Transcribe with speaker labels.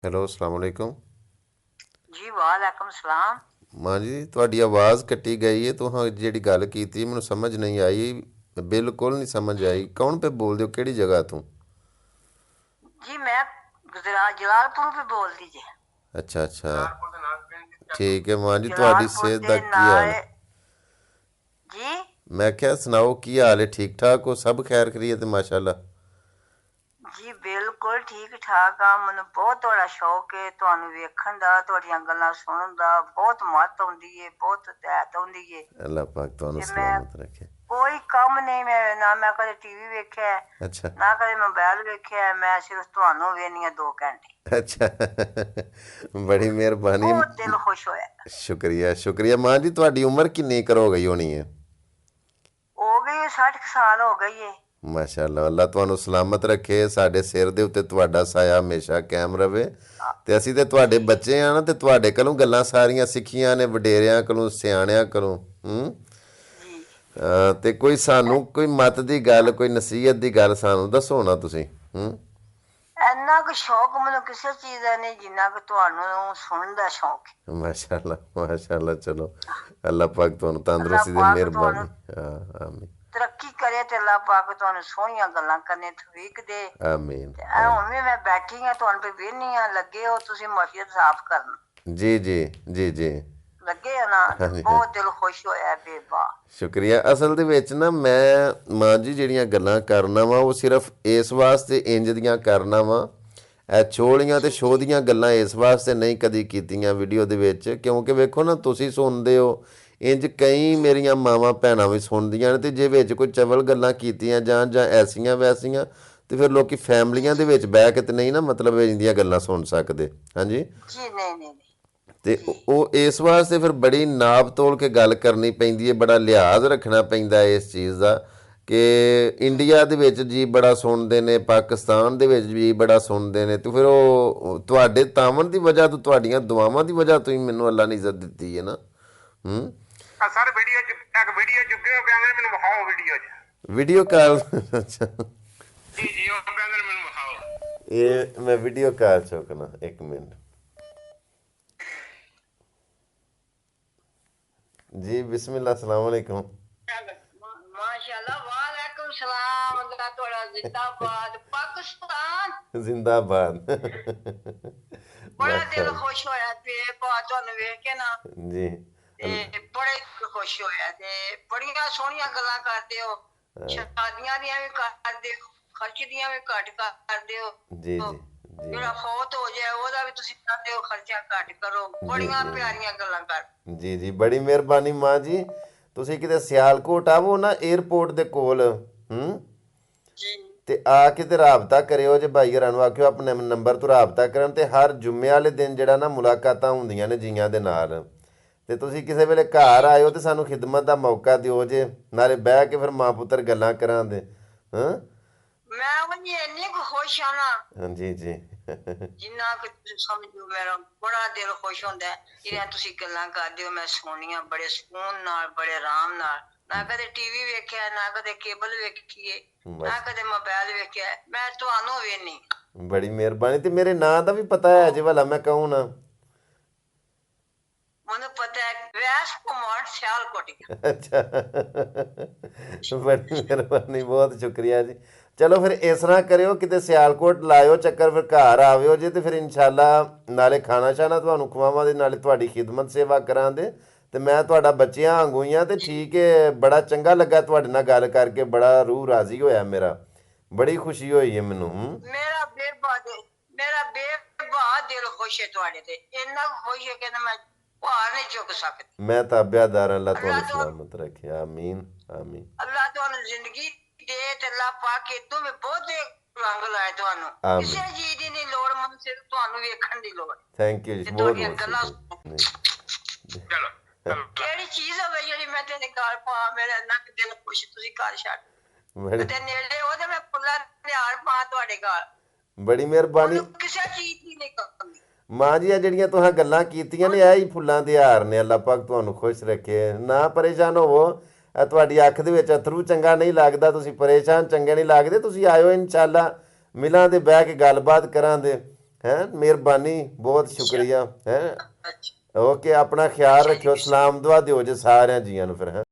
Speaker 1: Hello ਅਸਲਾਮ ਵਾਲੇਕੁਮ।
Speaker 2: ਜੀ ਵਾਲੇਕੁਮ ਸਲਾਮ।
Speaker 1: ਮਾਂ ਜੀ ਤੁਹਾਡੀ ਆਵਾਜ਼ ਕੱਟੀ ਗਈ ਹੈ। ਤੁਸੀਂ ਜਿਹੜੀ ਗੱਲ ਕੀਤੀ ਮੈਨੂੰ ਸਮਝ ਨਹੀਂ ਆਈ, ਬਿਲਕੁਲ ਨਹੀਂ ਸਮਝ ਆਈ। ਕੌਣ ਪੇ ਬੋਲਦੇ ਹੋ, ਕਿਹੜੀ ਜਗ੍ਹਾ ਤੋਂ?
Speaker 2: जी मैं गुजरात जलालपुर पे बोलती जी।
Speaker 1: ਅੱਛਾ ਅੱਛਾ, ਠੀਕ ਹੈ ਮਾਂ ਜੀ। ਤੁਹਾਡੀ
Speaker 2: जलालपुर
Speaker 1: ਸਿਹਤ
Speaker 2: दे
Speaker 1: ਦਾ ਕੀ ਹਾਲ
Speaker 2: नाल
Speaker 1: ਹੈ?
Speaker 2: जी।
Speaker 1: ਮੈਂ ਕਿਹਾ ਸੁਣਾਓ ਕੀ ਹਾਲ ਹੈ, ਠੀਕ ਠਾਕ ਹੋ? ਸਭ ਖੈਰ ਖਰੀਅਤ ਮਾਸ਼ਾਅੱਲਾ।
Speaker 2: ਜੀ ਬਿਲਕੁਲ ਠੀਕ ਠਾਕ ਆ। ਮੈਨੂੰ ਬਹੁਤ ਤੁਹਾਡਾ ਸ਼ੌਕ ਹੈ, ਤੁਹਾਨੂੰ ਵੇਖਣ ਦਾ, ਤੁਹਾਡੀਆਂ ਗੱਲਾਂ ਸੁਣਨ ਦਾ ਬਹੁਤ ਮੱਤ ਆਉਂਦੀ ਹੈ, ਬਹੁਤ ਹਦਾਇਤ ਆਉਂਦੀ ਹੈ।
Speaker 1: ਅੱਲਾਹ ਪਾਕ ਤੁਹਾਨੂੰ
Speaker 2: ਤੇ ਮੈਂ
Speaker 1: ਸਲਾਮਤ ਰੱਖੇ।
Speaker 2: ਕੋਈ ਕੰਮ ਨਹੀਂ, ਮੈਂ ਨਾ ਮੈਂ ਕਦੇ ਟੀਵੀ ਵੇਖਿਆ ਹੈ,
Speaker 1: ਅੱਛਾ
Speaker 2: ਨਾ ਕਦੇ ਮੋਬਾਈਲ ਵੇਖਿਆ ਹੈ। ਮੈਂ ਸਿਰਫ ਤੁਹਾਨੂੰ ਵੇਖਦੀ ਹਾਂ 2 ਘੰਟੇ।
Speaker 1: ਅੱਛਾ, ਬੜੀ ਮਿਹਰਬਾਨੀ।
Speaker 2: ਬਹੁਤ ਦਿਲ ਖੁਸ਼ ਹੋਇਆ।
Speaker 1: ਸ਼ੁਕਰੀਆ ਸ਼ੁਕਰੀਆ ਮਾਂ ਜੀ। ਤੁਹਾਡੀ ਉਮਰ ਕਿੰਨੀ ਕਰ ਹੋ ਗਈ ਹੋਣੀ ਹੈ?
Speaker 2: ਹੋ ਗਈ 60 ਸਾਲ ਹੋ ਗਈ ਹੈ।
Speaker 1: ਮਾਸ਼ਾਅੱਲਾ, ਅੱਲਾ ਤੁਹਾਨੂੰ ਸਲਾਮਤ ਰੱਖੇ। ਸਾਡੇ ਸਿਰ ਦੇ ਉੱਤੇ ਤੁਹਾਡਾ ਸਾਇਆ ਹਮੇਸ਼ਾ ਕਾਇਮ ਰਵੇ। ਤੇ ਅਸੀਂ ਤੇ ਤੁਹਾਡੇ
Speaker 2: ਜੀ
Speaker 1: ਬੱਚੇ ਆ ਨਾ, ਤੇ ਤੁਹਾਡੇ ਕੋਲੋਂ ਗੱਲਾਂ ਸਾਰੀਆਂ ਸਿੱਖੀਆਂ ਨੇ, ਵਡੇਰਿਆਂ ਕੋਲੋਂ, ਸਿਆਣਿਆਂ ਕੋਲੋਂ।
Speaker 2: ਜੀ।
Speaker 1: ਤੇ ਕੋਈ ਸਾਨੂੰ ਕੋਈ ਮਤ ਦੀ ਗੱਲ, ਕੋਈ ਨਸੀਹਤ ਦੀ ਗੱਲ ਸਾਨੂੰ ਦੱਸੋ ਨਾ ਤੁਸੀਂ।
Speaker 2: ਇੰਨਾ ਕੁ ਸ਼ੌਕ ਮੈਨੂੰ ਕਿਸੇ ਚੀਜ਼ ਦਾ ਨਹੀਂ ਜਿੰਨਾ ਕਿ ਤੁਹਾਨੂੰ ਸੁਣਨ ਦਾ ਸ਼ੌਕ ਹੈ।
Speaker 1: ਮਾਸ਼ਾਅੱਲਾ ਮਾਸ਼ਾਅੱਲਾ। ਚਲੋ ਅੱਲਾ ਪਾਕ ਤੁਹਾਨੂੰ
Speaker 2: ਅੱਲਾਹ
Speaker 1: ਤੰਦਰੁਸਤੀ ਦੇ
Speaker 2: ਪਾਕ ਤੁਹਾਨੂੰ
Speaker 1: ਮਿਹਰਬਾਨੀ। ਹਾਂ ਆਮੀਨ
Speaker 2: ਤਰੱਕੀ ਕਰੇ ਤੇ ਅੱਲਾਹ ਪਾਕ ਤੁਹਾਨੂੰ ਸੋਹਣੀਆਂ ਗੱਲਾਂ ਕਰਨੇ ਤੌਫੀਕ ਦੇ।
Speaker 1: ਆਮੀਨ
Speaker 2: ਤੇ ਇਹ ਹੁਣ ਵੀ ਮੈਂ ਬੈਠੀ ਹਾਂ, ਤੁਹਾਨੂੰ ਤੇ ਵੇਹਨੀ ਆ, ਲੱਗੇ ਹੋ ਤੁਸੀਂ ਮਸਜਿਦ ਸਾਫ਼ ਕਰਨ।
Speaker 1: ਜੀ ਜੀ ਜੀ ਜੀ।
Speaker 2: ਲੱਗੇ ਹੋ ਨਾ, ਤੇ
Speaker 1: ਹਾਂਜੀ ਹਾਂਜੀ,
Speaker 2: ਬਹੁਤ ਦਿਲ ਖੁਸ਼ ਹੋਇਆ ਬੇਬਾ।
Speaker 1: ਸ਼ੁਕਰੀਆ। ਅਸਲ ਦੇ ਵਿੱਚ ਨਾ ਮੈਂ ਮਾਂ ਜੀ ਜਿਹੜੀਆਂ ਗੱਲਾਂ ਕਰਨਾ ਵਾ ਉਹ ਸਿਰਫ ਇਸ ਵਾਸਤੇ ਇੰਜ ਦੀਆਂ ਕਰਨਾ ਵਾ। ਇਹ ਛੋਲੀਆਂ ਤੇ
Speaker 2: ਜੀ
Speaker 1: ਸ਼ੋਅ
Speaker 2: ਜੀ
Speaker 1: ਦੀਆਂ ਗੱਲਾਂ ਇਸ ਵਾਸਤੇ ਨਹੀਂ ਕਦੀ ਕੀਤੀਆਂ ਵੀਡੀਓ ਦੇ ਵਿੱਚ, ਕਿਉਂਕਿ ਵੇਖੋ ਨਾ, ਤੁਸੀਂ ਸੁਣਦੇ ਹੋ, ਇੰਜ ਕਈ
Speaker 2: ਜੀ
Speaker 1: ਮੇਰੀਆਂ ਮਾਵਾਂ ਭੈਣਾਂ ਵੀ ਸੁਣਦੀਆਂ ਨੇ, ਤੇ ਜੇ ਵਿੱਚ ਕੋਈ ਚਵਲ ਗੱਲਾਂ ਕੀਤੀਆਂ ਜਾਣ ਜਾਂ ਐਸੀਆਂ ਵੈਸੀਆਂ, ਤੇ ਫਿਰ ਲੋਕੀ
Speaker 2: ਜੀ
Speaker 1: ਫੈਮਲੀਆਂ ਦੇ
Speaker 2: ਜੀ
Speaker 1: ਵਿੱਚ ਬਹਿ ਕੇ ਤੇ ਨਹੀਂ ਨਾ ਮਤਲਬ ਇੰਜ ਦੀਆਂ ਗੱਲਾਂ ਸੁਣ ਸਕਦੇ। ਹਾਂਜੀ।
Speaker 2: ਜੀ ਨਹੀਂ ਨਹੀਂ ਨਹੀਂ।
Speaker 1: ਤੇ
Speaker 2: ਜੀ
Speaker 1: ਉਹ ਇਸ ਵਾਸਤੇ ਫਿਰ ਬੜੀ ਨਾਪ ਤੋਲ ਕੇ ਗੱਲ ਕਰਨੀ ਪੈਂਦੀ ਹੈ, ਬੜਾ ਲਿਹਾਜ਼ ਰੱਖਣਾ ਪੈਂਦਾ ਹੈ ਇਸ ਚੀਜ਼ ਦਾ। ਕਿ
Speaker 2: ਜੀ
Speaker 1: ਇੰਡੀਆ ਦੇ ਵਿੱਚ ਜੀ ਬੜਾ ਸੁਣਦੇ ਨੇ, ਪਾਕਿਸਤਾਨ ਦੇ ਵਿੱਚ ਵੀ ਬੜਾ ਸੁਣਦੇ ਨੇ, ਤੇ ਫਿਰ ਉਹ ਤੁਹਾਡੇ ਤਾਵਨ ਦੀ ਵਜ੍ਹਾ ਤੋਂ, ਤੁਹਾਡੀਆਂ ਦੁਆਵਾਂ ਦੀ ਵਜ੍ਹਾ ਤੋਂ ਹੀ ਮੈਨੂੰ ਅੱਲਾ ਨੇ ਇੱਜ਼ਤ ਦਿੱਤੀ ਹੈ ਨਾ।
Speaker 3: ਸਰ ਵੀਡੀਓ ਚ ਇੱਕ ਵੀਡੀਓ ਚੁੱਕੇ ਹੋ, ਕਹਿੰਦੇ ਮੈਨੂੰ ਵਿਖਾਓ ਵੀਡੀਓ ਚ।
Speaker 1: Video call? ਅੱਛਾ,
Speaker 3: ਜੀ ਜੀ, ਉਹ ਕਹਿੰਦੇ ਮੈਨੂੰ ਵਿਖਾਓ।
Speaker 1: ਇਹ ਮੈਂ ਵੀਡੀਓ ਕਾਲ ਚੁੱਕਣਾ, ਇੱਕ ਮਿੰਟ ਜੀ। ਬਿਸਮਿल्लाह, अस्सलाम वालेकुम।
Speaker 2: माशाल्लाह वालेकुम सलाम। अल्लाह थोड़ा जिंदाबाद पाकिस्तान।
Speaker 1: जिंदाबाद।
Speaker 2: बड़ा दिल
Speaker 1: माशाअल्लाह।
Speaker 2: खुश होया बा ਤੁਹਾਨੂੰ ਵੇਖ ਕੇ ਨਾ,
Speaker 1: जी।
Speaker 2: ਤੇ ਬੜੇ ਖੁਸ਼ ਹੋਇਆ। ਤੇ ਬੜੀਆਂ ਸੋਹਣੀਆਂ ਗੱਲਾਂ ਕਰਦੇ ਹੋ, ਸ਼ਾਦੀਆਂ ਦੀਆਂ ਵੀ ਕਰਦੇ ਹੋ, ਖਰਚ ਦੀਆਂ ਵੀ ਘੱਟ ਕਰਦੇ ਹੋ।
Speaker 1: जी जी जी
Speaker 2: ਜਿਹੜਾ ਫੌਤ ਹੋ ਜਾਏ ਉਹਦਾ ਵੀ ਤੁਸੀਂ ਚਾਹੁੰਦੇ ਹੋ ਖਰਚਾ ਘੱਟ ਕਰੋ।
Speaker 1: जी
Speaker 2: ਬੜੀਆਂ
Speaker 1: जी
Speaker 2: ਪਿਆਰੀਆਂ ਗੱਲਾਂ ਕਰ।
Speaker 1: जी जी, बड़ी ਮਿਹਰਬਾਨੀ ਮਾਂ ਜੀ। ਤੁਸੀਂ ਕਿਤੇ ਸਿਆਲਕੋਟ ਆਵੋ ਨਾ, 에ਅਰਪੋਰਟ ਦੇ ਕੋਲ,
Speaker 2: ਜੀ
Speaker 1: ਤੇ ਆ ਕੇ ਤੇ ਰਾਬਤਾ ਕਰਿਓ ਜੇ ਭਾਈ ਹਰਾਂ ਨੂੰ ਆਖਿਓ ਆਪਣੇ ਨੰਬਰ ਤੋਂ ਰਾਬਤਾ ਕਰਨ। ਤੇ ਹਰ ਜੁਮੇ ਵਾਲੇ ਦਿਨ ਜਿਹੜਾ ਨਾ ਮੁਲਾਕਾਤਾਂ ਹੁੰਦੀਆਂ ਨੇ ਜੀਆਂ ਦੇ ਨਾਲ, ਤੇ ਤੁਸੀਂ ਕਿਸੇ ਵੇਲੇ ਘਰ
Speaker 2: ਜੀ
Speaker 1: ਆਇਓ ਤੇ ਸਾਨੂੰ ਖਿਦਮਤ ਦਾ ਮੌਕਾ ਦਿਓ ਜੇ, ਨਾਲੇ ਬਹਿ ਕੇ ਫਿਰ ਮਾਂ ਪੁੱਤਰ ਗੱਲਾਂ ਕਰਾਂਦੇ। ਹਾਂ
Speaker 2: ਮੈਂ ਉਹ ਇੰਨੀ ਕੁ ਖੁਸ਼ ਆ ਨਾ,
Speaker 1: ਹਾਂਜੀ ਜੀ।
Speaker 2: ਜਿੰਨਾ ਕਿ ਤੁਸੀਂ ਸਮਝੋ। ਮੇਰਾ ਬੜਾ ਦਿਲ ਖੁਸ਼ ਹੁੰਦਾ ਹੈ ਜਿਹੜੀਆਂ ਤੁਸੀਂ ਗੱਲਾਂ ਕਰਦੇ ਹੋ, ਮੈਂ ਸੁਣੀਆਂ ਬੜੇ ਸਕੂਨ ਨਾਲ, ਬੜੇ ਆਰਾਮ ਨਾਲ। ਨਾ ਕਦੇ ਟੀਵੀ ਵੇਖਿਆ, ਨਾ ਕਦੇ ਕੇਬਲ ਵੇਖੀਏ, ਨਾ
Speaker 1: ਬਸ
Speaker 2: ਕਦੇ ਮੋਬਾਈਲ ਵੇਖਿਆ। ਮੈਂ ਤੁਹਾਨੂੰ ਵੇਖਨੀ।
Speaker 1: ਬੜੀ ਮਿਹਰਬਾਨੀ। ਤੇ ਮੇਰੇ ਨਾਂ ਦਾ ਵੀ ਪਤਾ ਹੈ ਜੇ ਭਲਾ ਮੈਂ ਕਹੂੰ ਨਾ?
Speaker 2: ਮੈਨੂੰ ਪਤਾ ਹੈ, ਵੈਸ ਘੁਮਾਣ ਸਿਆਲਕੋਟ।
Speaker 1: ਅੱਛਾ, ਬੜੀ ਮਿਹਰਬਾਨੀ, ਬਹੁਤ ਸ਼ੁਕਰੀਆ ਜੀ। ਚਲੋ ਫਿਰ ਇਸ ਤਰ੍ਹਾਂ ਕਰਿਓ, ਕਿਤੇ ਸਿਆਲਕੋਟ ਲਾਇਓ ਚੱਕਰ, ਫਿਰ ਘਰ ਆਵਿਓ ਜੇ, ਤੇ ਫਿਰ ਇਨਸ਼ਾਅੱਲਾ ਨਾਲੇ ਖਾਣਾ ਸ਼ਾਨਾ ਤੁਹਾਨੂੰ ਖਵਾਵਾਂ, ਨਾਲੇ ਤੁਹਾਡੀ ਖਿਦਮਤ ਸੇਵਾ ਕਰਾਂਦੇ। ਤੇ ਮੈਂ ਤੁਹਾਡਾ ਬੱਚਿਆਂ ਵਾਂਗੂ ਹੀ ਹਾਂ। ਤੇ ਠੀਕ ਹੈ, ਬੜਾ ਚੰਗਾ ਲੱਗਾ ਤੁਹਾਡੇ ਨਾਲ ਗੱਲ ਕਰਕੇ, ਬੜਾ ਰੂਹ ਰਾਜ਼ੀ ਹੋਇਆ ਮੇਰਾ, ਬੜੀ ਖੁਸ਼ੀ ਹੋਈ ਹੈ ਮੈਨੂੰ।
Speaker 2: ਮੇਰਾ ਬੇਬਾ ਦਿਲ ਖੁਸ਼ ਹੈ ਤੁਹਾਡੇ ਤੇ, ਇੰਨਾ ਖੁਸ਼ ਹੈ ਕਿ ਮੈਂ ਭਾਰ ਨਹੀਂ ਚੁੱਕ ਸਕਦੀ।
Speaker 1: ਮੈਂ ਤਾਬਿਆਦਾਰ, ਅੱਲਾ
Speaker 2: ਅੱਲਾਹ
Speaker 1: ਤੁਹਾਨੂੰ
Speaker 2: ਤੋਂ
Speaker 1: ਸਲਾਮਤ ਰੱਖੇ। ਆਮੀਨ ਆਮੀਨ
Speaker 2: ਅੱਲਾਹ ਤੁਹਾਨੂੰ ਜ਼ਿੰਦਗੀ ਦੇ, ਤੇ ਅੱਲਾਹ ਪਾਕ ਕੇ ਤੁਮੇ ਬਹੁਤੇ ਰੰਗ ਲਾਏ ਤੁਹਾਨੂੰ। ਕਿਸੇ
Speaker 1: ਆਮੀਨ।
Speaker 2: ਚੀਜ਼ ਦੀ ਨਹੀਂ ਲੋੜ, ਮੈਨੂੰ ਸਿਰਫ ਤੁਹਾਨੂੰ ਵੇਖਣ ਦੀ ਲੋੜ
Speaker 1: ਥੈਂਕ ਯੂ ਜੀ,
Speaker 2: ਤੇ
Speaker 1: ਬਹੁਤ
Speaker 2: ਤੁਹਾਡੀਆਂ
Speaker 1: ਬਹੁਤ
Speaker 2: ਗੱਲਾਂ।
Speaker 1: ਸ਼ੁਕਰੀਆ। ਨਹੀਂ
Speaker 3: ਚਲੋ ਚਲੋ
Speaker 2: ਕਿਹੜੀ ਚੀਜ਼ ਹੋਵੇ ਜਿਹੜੀ ਮੈਂ ਤੇਰੇ ਘਰ ਪਾ, ਮੇਰਾ ਇੰਨਾ ਕੁ ਦਿਲ ਖੁਸ਼, ਤੁਸੀਂ ਘਰ ਛੱਡ
Speaker 1: ਬੜੀ
Speaker 2: ਤੇ ਨੇੜੇ ਉਹ ਤੇ ਮੈਂ ਫੁੱਲਾਂ ਲਿਆੜ ਪਾ ਤੁਹਾਡੇ ਘਰ।
Speaker 1: ਬੜੀ ਮਿਹਰਬਾਨੀ
Speaker 2: ਮੈਨੂੰ ਕਿਸੇ ਚੀਜ਼ ਦੀ ਨਹੀਂ ਕਮੀ।
Speaker 1: ਮਾਂ ਜੀ। ਆ ਜਿਹੜੀਆਂ ਤੁਸੀਂ ਗੱਲਾਂ ਕੀਤੀਆਂ ਨੇ, ਇਹ ਹੀ ਫੁੱਲਾਂ ਦੇ ਹਾਰ ਨੇ। ਅੱਲਾ ਪਾਕ ਤੁਹਾਨੂੰ ਖੁਸ਼ ਰੱਖੇ, ਨਾ ਪਰੇਸ਼ਾਨ ਹੋਵੋ। ਇਹ ਤੁਹਾਡੀ ਅੱਖ ਦੇ ਵਿੱਚ ਅਥਰੂ ਚੰਗਾ ਨਹੀਂ ਲੱਗਦਾ, ਤੁਸੀਂ ਪਰੇਸ਼ਾਨ ਚੰਗੇ ਨਹੀਂ ਲੱਗਦੇ। ਤੁਸੀਂ ਆਇਓ ਇਨਸ਼ਾਅੱਲਾ, ਮਿਲਾਂ ਦੇ ਬਹਿ ਕੇ ਗੱਲਬਾਤ ਕਰਾਂਗੇ। ਹੈ ਮਿਹਰਬਾਨੀ, ਬਹੁਤ ਸ਼ੁਕਰੀਆ ਹੈ।
Speaker 2: ਅੱਛਾ
Speaker 1: ਓਕੇ, ਆਪਣਾ ਖਿਆਲ ਰੱਖਿਓ, ਸਲਾਮ ਦੁਆ ਦਿਓ ਜੇ ਸਾਰਿਆਂ ਜੀਆਂ ਨੂੰ ਫਿਰ ਹੈ।